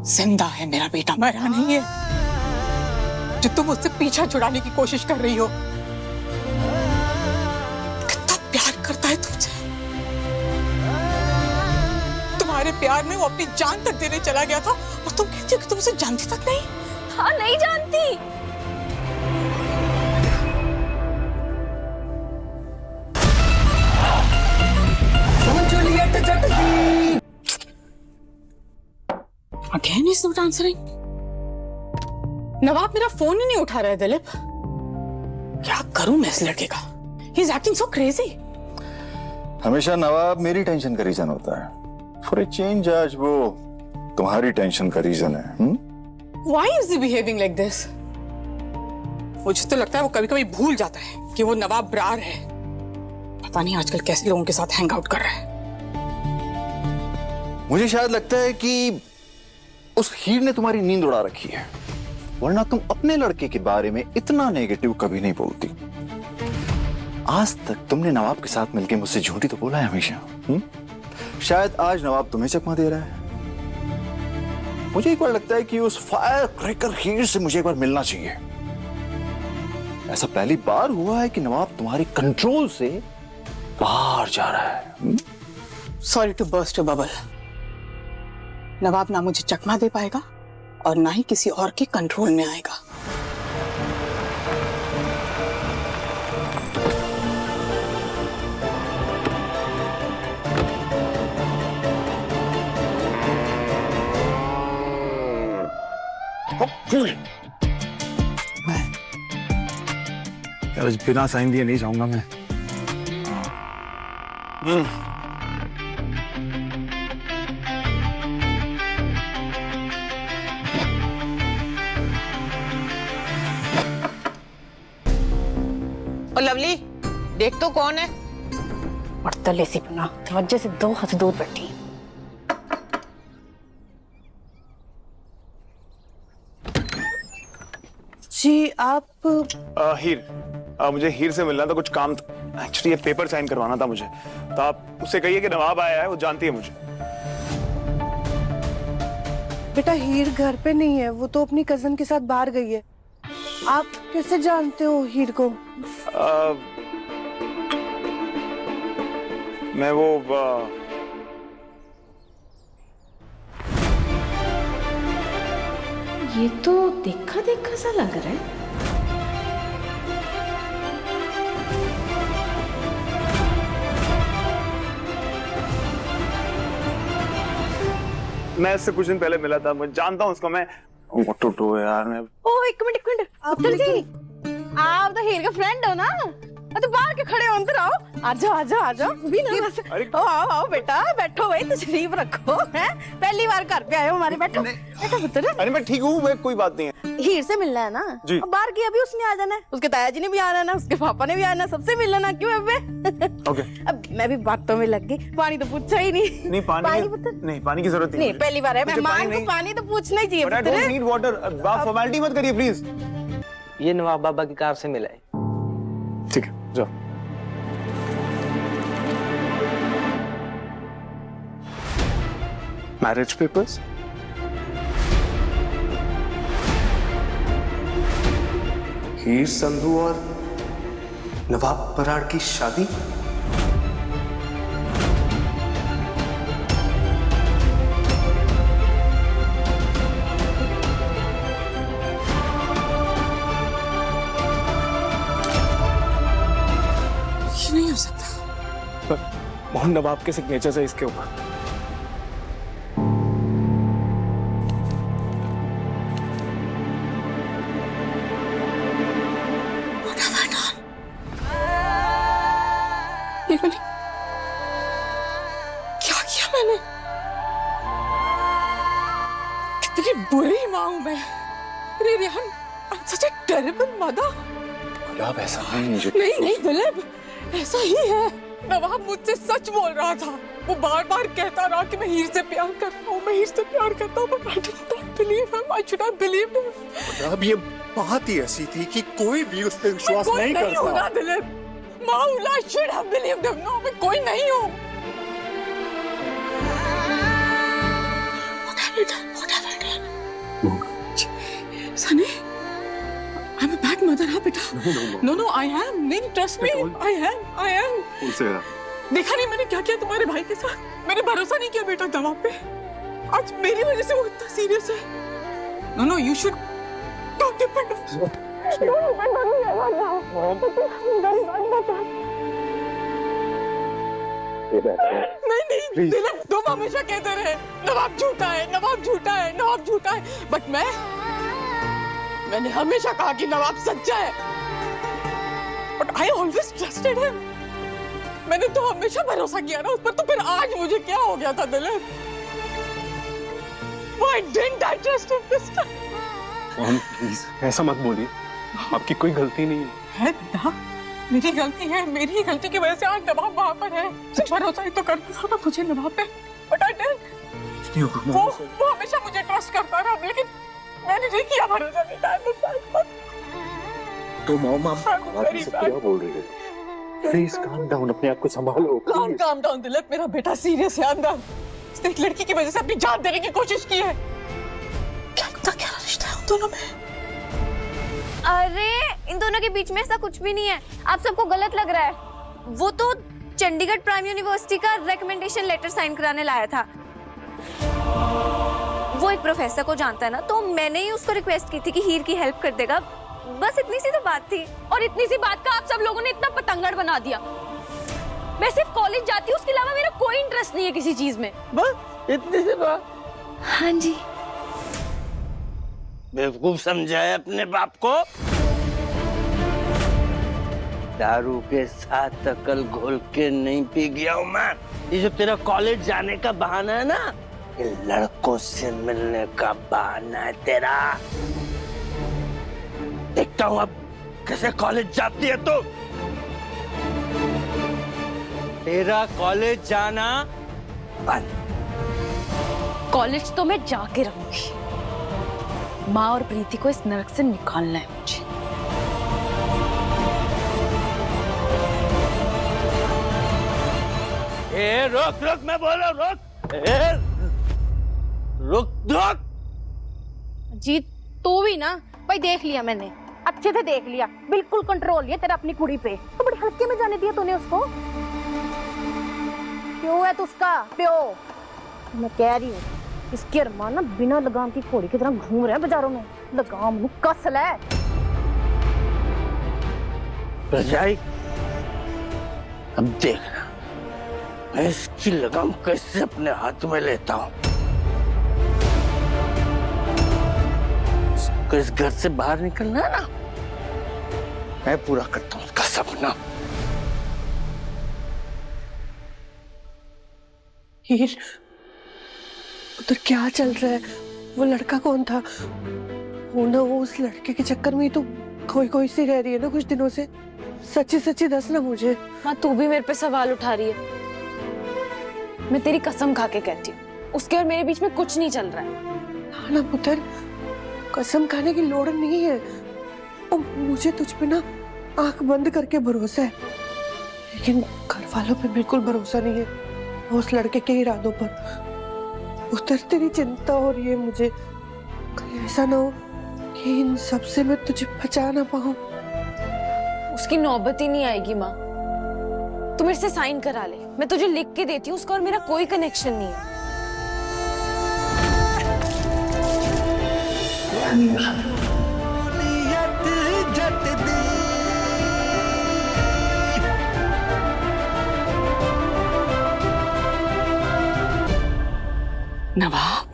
जिंदा है मेरा बेटा, मरा नहीं है। जो तुम उससे पीछा छुड़ाने की कोशिश कर रही हो। कितना प्यार करता है तुमसे। तुम्हारे प्यार में वो अपनी जान तक देने चला गया था और तुम कहती हो कि तुम उसे जानती तक नहीं। हाँ, नहीं जानती। Again he's not answering. नवाब मेरा फोन ही नहीं उठा रहा है दिलीप। क्या करूं मैं इस लड़के का? He's acting so crazy. हमेशा नवाब मेरी टेंशन का रीजन होता है। फॉर ए चेंज आज वो तुम्हारी टेंशन का रीजन है। Why is he behaving like this? मुझे तो लगता है वो कभी-कभी भूल जाता है कि वो नवाब ब्रार है। पता नहीं आजकल कैसे लोगों के साथ हैंग आउट कर रहा है। मुझे शायद लगता है कि उस हीर ने तुम्हारी नींद उड़ा रखी है, वरना तुम अपने लड़के के बारे में इतना नेगेटिव कभी नहीं बोलती। आज तक तुमने नवाब के साथ मिलकर मुझसे झूठी तो बोला है हमेशा। शायद आज नवाब तुम्हें चकमा दे रहा है। मुझे एक बार लगता है कि उस फायर क्रैकर हीर से मुझे एक बार मिलना चाहिए। ऐसा पहली बार हुआ है कि नवाब तुम्हारे कंट्रोल से बाहर जा रहा है। Sorry to burst your bubble. नवाब ना मुझे चकमा दे पाएगा और ना ही किसी और के कंट्रोल में आएगा। यार बिना साइन दिए नहीं जाऊंगा मैं। और लवली देख तो कौन है। बर्तले सी बना तवज्जो से 2 हाथ दूर बैठी। जी आप हीर, मुझे हीर से मिलना था, कुछ काम था। एक्चुअली ये पेपर साइन करवाना था मुझे, तो आप उससे कहिए कि नवाब आया है, वो जानती है मुझे। बेटा हीर घर पे नहीं है, वो तो अपनी कजन के साथ बाहर गई है। आप कैसे जानते हो हीर को? मैं वो ये तो देखा देखा सा लग रहा है। मैं इससे कुछ दिन पहले मिला था, मैं जानता हूँ उसको। मैं व्हाट टू डू यार। मैं ओ एक मिनट अब्दुल जी, आप तो हीर का फ्रेंड हो ना? तो बाहर के खड़े हो, अंदर आओ। आ जाओ भी ना। ओ आओ बेटा, बैठो भाई, तशरीफ रखो। हैं पहली बार घर पे आए हो हमारे। बैठो पुत्र। अरे मैं ठीक हूँ, कोई बात नहीं है। हीर से मिलना है ना? अब बाहर की अभी उसने आ जाना है, उसके ताया जी ने भी आना है ना, उसके पापा ने भी आना है, सबसे मिलना ना। क्यों अबे? ओके। अब मैं भी बातों में लग गई। पानी तो पूछा ही नहीं। नहीं पानी की जरूरत नहीं, पहली बार है मेहमान को पानी तो पूछना ही चाहिए। But I don't need water. आप फॉर्मेलिटी मत करिए प्लीज। ये नवाब बाबा की कार से मिला है। ठीक है, जाओ। मैरिज पेपर्स, हीर संधू और नवाब बराड़ की शादी। ये नहीं हो सकता। मोहन नवाब के सिग्नेचर है इसके ऊपर। क्या किया मैंने? कितनी बुरी माँ हूं मैं। अरे Rehan, I'm such a terrible mother. आप ऐसा नहीं दिलीप, ऐसा ही है। नवाब मुझसे सच बोल रहा था। वो बार बार कहता रहा कि मैं हीर से प्यार करता हूँ, I did not believe him. I should have believed him. अब ये बात ही ऐसी थी कि कोई भी उस पर विश्वास नहीं करता। होगा Dilip. माऊला, I should have believed him. No, मैं कोई नहीं हूँ। What have you done? Sunny, I'm a bad mother, हाँ बेटा। No, I am. नहीं, trust me, I am. देखा नहीं मैंने क्या किया तुम्हारे भाई के साथ? मैंने भरोसा नहीं किया बेटा दवा पे। आज मेरी वजह से वो इतना सीरियस है। No, you should don't depend on me. नहीं, दिलीप, तुम हमेशा कहते रहे नवाब झूठा है, बट मैंने हमेशा कहा कि नवाब सच्चा है। But I always trusted him. मैंने तो हमेशा भरोसा किया ना उस पर, तो फिर आज मुझे क्या हो गया था Dilip? Why didn't I trust him this time? Please ऐसा मत बोलिए, आपकी कोई गलती नहीं है ना, मेरी गलती है, मेरी गलती की वजह से आज नवाब वहाँ पर है। भरोसा ही तो करता था ना मुझे नवाब पे, बट आई डिडंट। वो हमेशा मुझे ट्रस्ट करता रहा, लेकिन मैंने नहीं किया भरोसा। तो मॉम आप क्या बोल रही है? प्लीज काम डाउन, अपने आप को संभालो। काम डाउन दिलीप, मेरा बेटा सीरियस है अंदर। उसने एक लड़की की वजह से अपनी जान देने की कोशिश की है। क्या रिश्ता है उन दोनों में? अरे इन दोनों के बीच में ऐसा कुछ भी नहीं है, आप सबको गलत लग रहा है। वो तो चंडीगढ़ प्राइम यूनिवर्सिटी का रिकमेंडेशन लेटर साइन कराने लाया था। वो एक प्रोफेसर को जानता है ना, तो मैंने ही उसको रिक्वेस्ट की थी कि हीर की हेल्प कर देगा। बस इतनी सी तो बात थी। और इतनी सी बात का आप सब लोगों ने इतना पतंगड़ बना दिया। मैं सिर्फ कॉलेज जाती हूँ, उसके अलावा मेरा कोई इंटरेस्ट नहीं है किसी चीज में। बस इतनी सी बात? हाँ जी। बेवकूफ समझाए अपने बाप को? दारू के साथ अकल घोल के नहीं पी गया हूँ मैं। ये जो तेरा कॉलेज जाने का बहाना है ना, ये लड़कों से मिलने का बहाना है तेरा। देखता हूँ अब कैसे कॉलेज जाती है तू। तेरा कॉलेज जाना बंद। कॉलेज तो मैं जाके रहूंगी। माँ और प्रीति को इस नरक से निकालना है मुझे। रोक मैं बोल रहा हूँ, रुक। जीत तू भी ना भाई, देख लिया मैंने, अच्छे से देख लिया, बिल्कुल कंट्रोल लिया तेरा अपनी कुड़ी पे। तो बड़ी हल्के में जाने दिया तूने उसको। क्यों है तू उसका प्यो? मैं कह रही हूँ इसके अरमान ना बिना लगाम की घोड़ी की तरह घूम रहे हैं बाजारों में। लगाम नु कस ले। रजाई, अब देखना मैं इसकी लगाम कैसे अपने हाथ में लेता हूँ। उसको इस घर से बाहर निकलना है ना, मैं पूरा करता हूँ उसका सपना। हीर, उधर क्या चल रहा है? वो लड़का कौन था? वो उस लड़के के चक्कर में ही तो खोई सी रह रही है ना कुछ दिनों से। सच्ची दस ना मुझे। माँ तू भी मेरे पे सवाल उठा रही है। मैं तेरी कसम खा के कहती हूँ, उसके और मेरे बीच में कुछ नहीं चल रहा है। हाँ ना पुत्र, कसम खाने की लोड़ नहीं है। और मुझे तुझ पे ना आंख बंद करके भरोसा है, लेकिन घर वालों पे बिल्कुल भरोसा नहीं है। उस लड़के के इरादों पर उधर तेरी चिंता हो रही है मुझे। कहीं ऐसा ना हो कि इन सब से मैं तुझे बचा ना पाऊं। उसकी नौबत ही नहीं आएगी माँ। तू मेरे से साइन करा ले, मैं तुझे लिख के देती हूँ। उसका और मेरा कोई कनेक्शन नहीं है। नवाब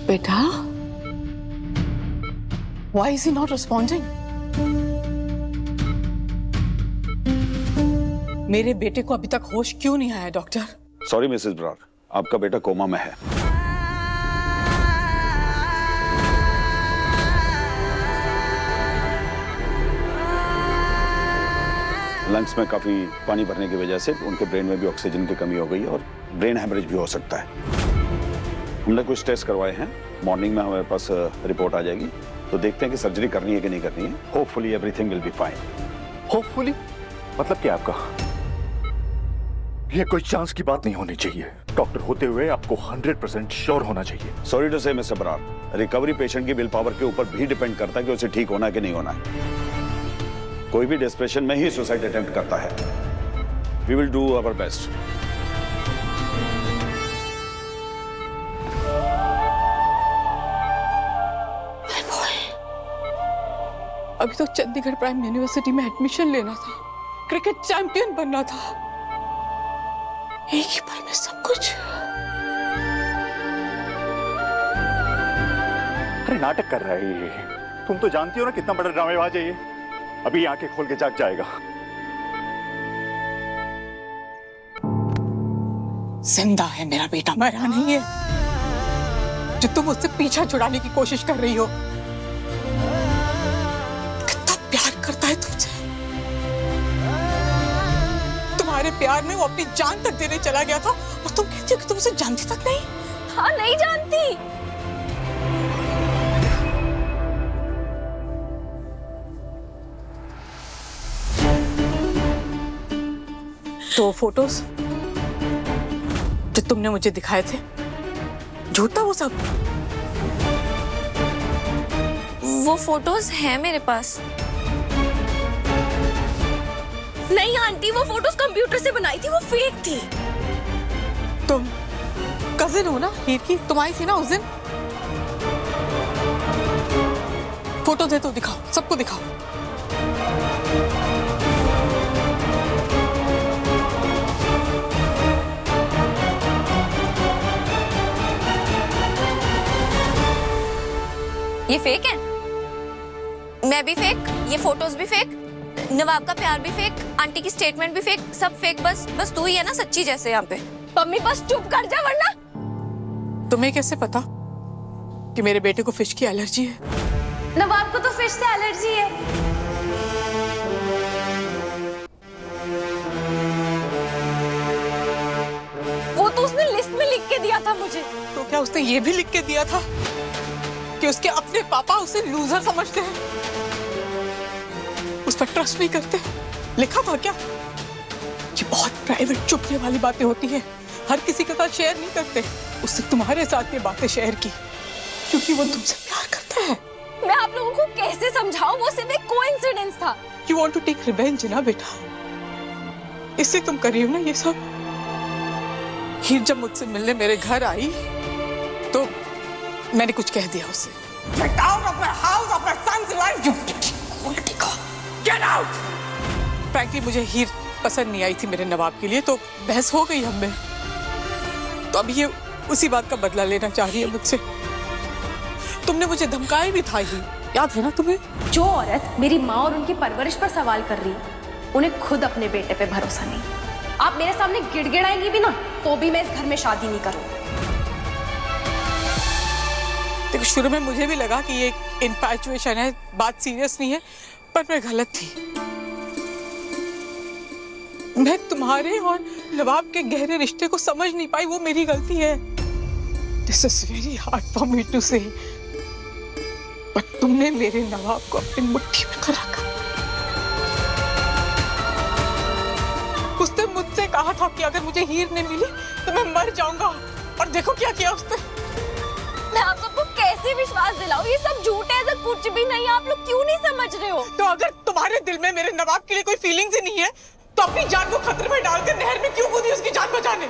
बेटा, why is he not responding? मेरे बेटे को अभी तक होश क्यों नहीं आया डॉक्टर? सॉरी मिसेस ब्रार, आपका बेटा कोमा में है। लंग्स में काफी पानी भरने की वजह से उनके ब्रेन में भी ऑक्सीजन की कमी हो गई है और ब्रेन हैमरेज भी हो सकता है। हमने कुछ टेस्ट करवाए हैं, मॉर्निंग में हमारे पास रिपोर्ट आ जाएगी, तो देखते हैं कि सर्जरी करनी है कि नहीं करनी है। Hopefully everything will be fine. Hopefully मतलब क्या आपका? ये कोई चांस की बात नहीं होनी चाहिए। डॉक्टर होते हुए आपको 100% श्योर होना चाहिए। सॉरी टू से मिस्टर बरार, रिकवरी पेशेंट की विल पावर के ऊपर भी डिपेंड करता है कि उसे ठीक होना है कि नहीं होना है। कोई भी डिस्प्रेशन में ही सुसाइड अटेम्प्ट करता है। We will do our best. अभी तो चंडीगढ़ प्राइम यूनिवर्सिटी में एडमिशन लेना था, क्रिकेट चैंपियन बनना था, एक ही पल में सब कुछ। अरे नाटक कर रहा है ये। तुम तो जानती हो ना कितना बड़ा ड्रामेबाज है ये। अभी आंखें खोल के जाग जाएगा। जिंदा है मेरा बेटा, मरा नहीं है। जो तुम मुझसे पीछा छुड़ाने की कोशिश कर रही हो। कितना प्यार करता है तुमसे। तुम्हारे प्यार में वो अपनी जान तक देने चला गया था और तुम कहती हो कि तुम उसे जानती तक नहीं। हाँ, नहीं जानती। तो फोटोज जो तुमने मुझे दिखाए थे, झूठा वो सब? वो फोटोज हैं मेरे पास। नहीं आंटी, वो फोटोज कंप्यूटर से बनाई थी, वो फेक थी। तुम कजिन हो ना हीर की? तुम आई थी ना उस दिन? फोटो दे तो दिखाओ, सबको दिखाओ। ये फेक है, मैं भी फेक, ये फोटोज भी फेक, नवाब का प्यार भी फेक, आंटी की स्टेटमेंट भी फेक, सब फेक। बस तू ही है ना सच्ची जैसे यहाँ पे। मम्मी बस चुप कर जा, वरना। तुम्हें कैसे पता कि मेरे बेटे को फिश की एलर्जी है? नवाब को तो फिश से एलर्जी है। वो तो उसने लिस्ट में लिख के दिया था मुझे। तो क्या उसने ये भी लिख के दिया था कि उसके अपने पापा उसे लूजर समझते हैं, उस पर ट्रस्ट नहीं करते? लिखा था क्या? ये बहुत प्राइवेट चुपने वाली बातें होती हैं, हर किसी के साथ शेयर नहीं करते। उससे तुम्हारे साथ ये बातें शेयर की क्योंकि वो तुमसे प्यार करता है। मैं आप लोगों को कैसे समझाऊं? वो सिर्फ एक कोइंसिडेंस था। You want to take revenge ना बेटा, इससे तुम कर रही हो ना ये सब। हीर जब मुझसे मिलने मेरे घर आई तो मैंने कुछ कह दिया उसे। Get out of my house, of my son's life, you get out! Frankly, मुझे हीर पसंद नहीं आई थी मेरे नवाब के लिए, तो बहस हो गई हमें। तो अभी ये उसी बात का बदला लेना चाह रही है मुझसे। तुमने मुझे धमकाया भी था, ही याद है ना तुम्हें? जो औरत मेरी माँ और उनकी परवरिश पर सवाल कर रही, उन्हें खुद अपने बेटे पे भरोसा नहीं। आप मेरे सामने गिड़गिड़ाएंगी भी ना, तो भी मैं इस घर में शादी नहीं करूंगी। देखो, शुरू में मुझे भी लगा कि ये इन्फैचुएशन है, बात सीरियस नहीं है, पर मैं गलत थी। मैं तुम्हारे और नवाब के गहरे रिश्ते को समझ नहीं पाई, वो मेरी गलती है। This is very hard for me to say, पर तुमने मेरे नवाब को अपनी मुट्ठी में कर रखा। उसने मुझसे कहा था कि अगर मुझे हीर नहीं मिली तो मैं मर जाऊंगा, और देखो क्या किया उसने। मैं आप सबको कैसे विश्वास दिलाऊं? ये सब झूठ है, ऐसा कुछ भी नहीं है। आप लोग क्यों नहीं समझ रहे हो? तो अगर तुम्हारे दिल में मेरे नवाब के लिए कोई फीलिंग्स ही नहीं है तो अपनी जान को खतरे में डालकर नहर में क्यों कूदी उसकी जान बचाने?